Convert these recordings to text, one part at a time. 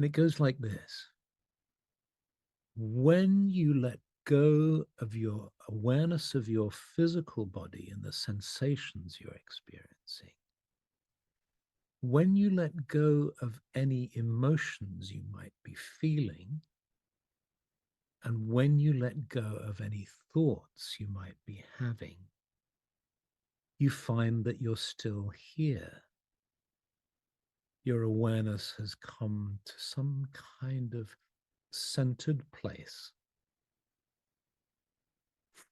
And it goes like this. When you let go of your awareness of your physical body and the sensations you're experiencing, when you let go of any emotions you might be feeling, and when you let go of any thoughts you might be having, you find that you're still here. Your awareness has come to some kind of centered place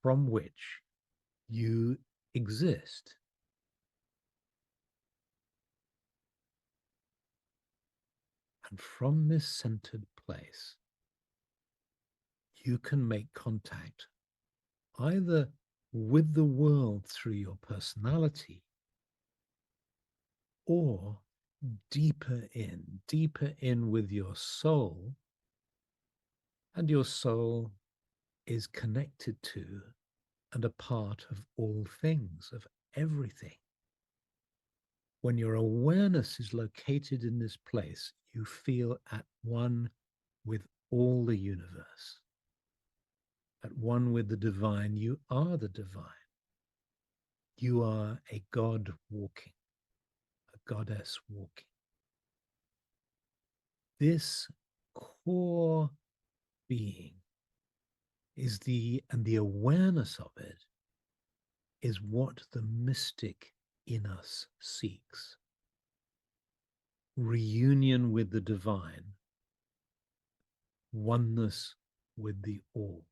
from which you exist. And from this centered place, you can make contact either with the world through your personality or deeper in with your soul. And your soul is connected to and a part of all things, of everything. When your awareness is located in this place, you feel at one with all the universe, at one with the divine. You are the divine. You are a God walking, a goddess walking. This core being and the awareness of it is what the mystic in us seeks. Reunion with the divine, oneness with the all.